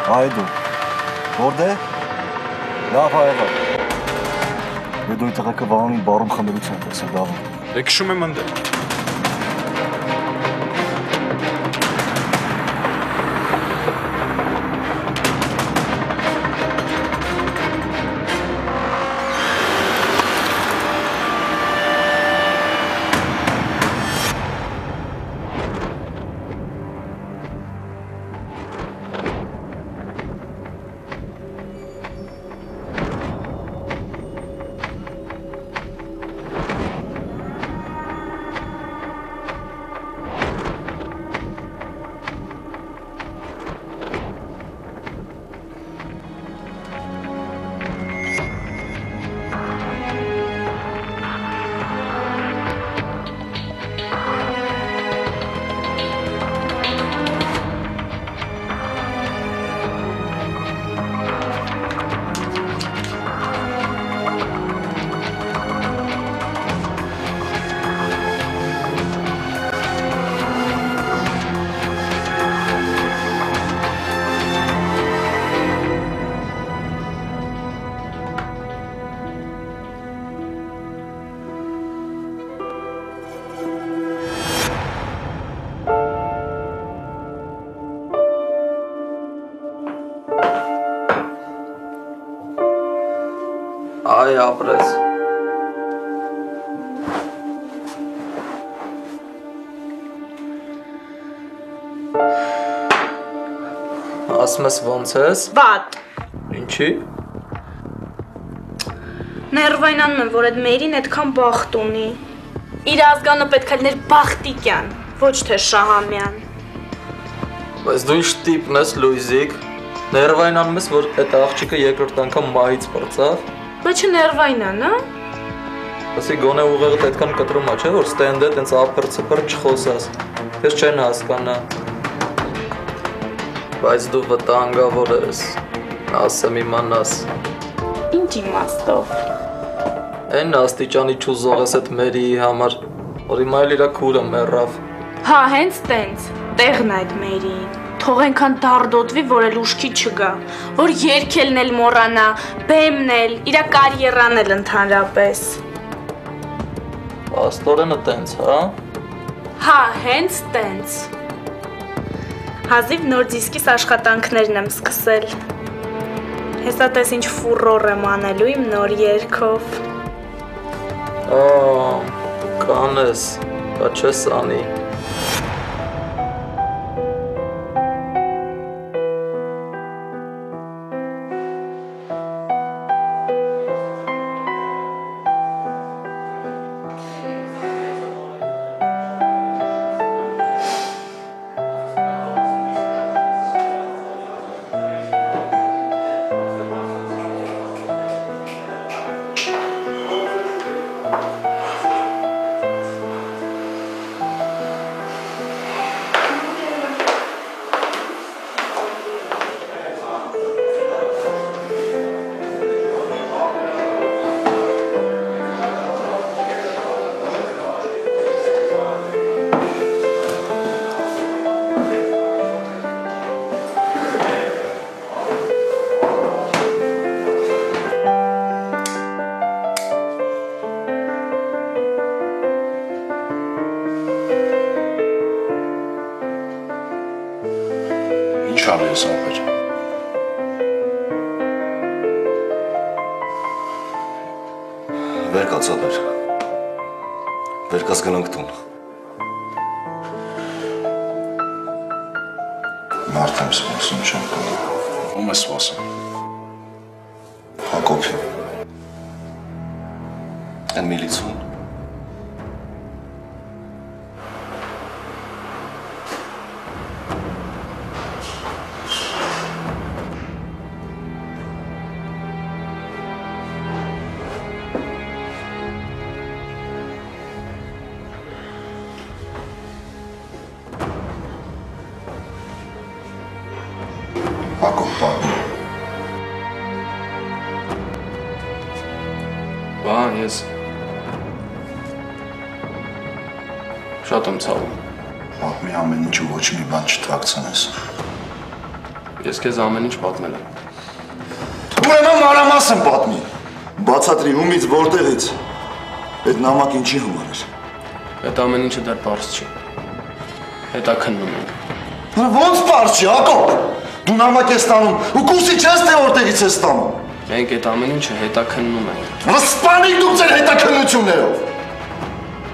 Այդու, որդ է, լավ հայեղա, եդու տղեկը վանին բարում խնդրություն տեսը դաղում։ Էքշում եմ ընդել։ Այ ապրես։ Ասում ես ոնց ես։ Վատ։ Ինչի։ Ներվայնանում եմ, որ այդ Մերին այդքան բախտ ունի։ Իր ազգանը պետք է լիներ Բախտիկյան, ոչ թե Շահամյան։ Բայց դու ինչ տիպն ես, Լուիզիկ։ Ներվայնանում ես, որ այդ աղջիկը երկրորդ անգամ մահից պրծավ։ Բայց չներվայնան, հա։ Ասի գոնե ուղեղդ այդքան կտրում է, չէ, որ ստենդը տենց ափր-ցփր չխոսաս։ Ես չեն հասկանա։ Բայց դու վտանգավոր ես։ Ասեմ իմանաս։ Ինչ իմաստով։ Այն աստիճանի չուզող ես այդ Մերիի համար, որ հիմա էլ իրա քուրը մեռավ։ Հա, հենց տենց, տեղն այդ Մերիին։ Թող այնքան դարդոտվի, որ էլ ուշքի չգա, որ երգելն էլ մոռանա, բեմն էլ, իրա կարիերան էլ ընդհանրապես։ Աստորենը տենց, հա։ Հա, հենց տենց։ Հազիվ նոր դիսկիս աշխատանքներն եմ սկսել։ Հեսա տես ինչ ֆուրոր եմ անելու իմ նոր երգով։ Կանես, բա չես անի։ Ինչ անի ես ապեր։ Վեր կաց ապեր։ Վեր կաց գնանք տուն։ Մարդ եմ սպասում չեմ կողմ։ Ում է սպասում։ Հակոբին։ Են միլիցուն։ Հակոբ բան։ Բան, ես շատ եմ ցավում։ Մի ամեն ինչու ոչ մի բան չթաքցնես։ Ես քեզ ամեն ինչ պատմել եմ։ Ուրեմն մանրամասն պատմի։ Բացատրի ումից որտեղից։ Այդ նամակ ինչի համար էր։ Այդ ամեն ինչը դեռ պարզ չի։ Հետաքննում ենք։ Ոնց պարզ չի, Հակոբ։ Դու նամակ ես ստանում ու կուսի չես թե որտեղից ես ստանում։ Մենք այդ ամեն ինչը հետաքննում ենք։ Սպանիկ դուք ձեր հետաքննություններով։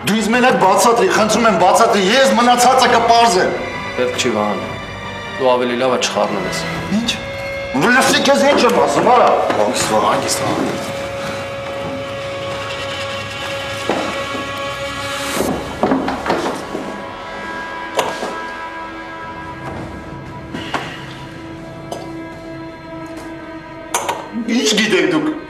Դու ինձ մենակ բացատրի, խնդրում եմ բացատրի, ես մնացածը կպարզեմ։ Պետք չի Վահան։ Դու ավելի լավ է չխառնես։ Ինչ։ Լսի քեզ ինչ եմ ասում, արա։ Հանգիստ Վահան։ Ինչ գիտեք դուք։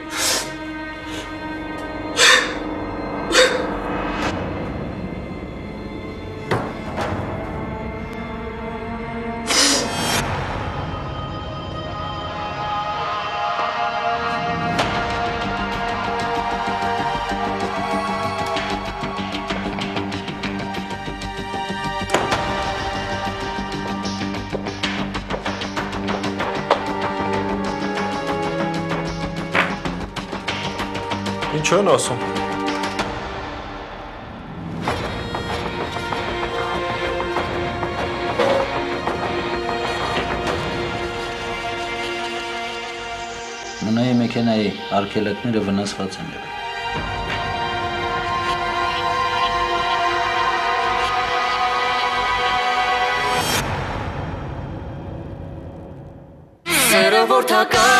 Ինչ են ասում։ Մնայի մեքենայի արգելակները վնասված են եղել։ Սերը որդական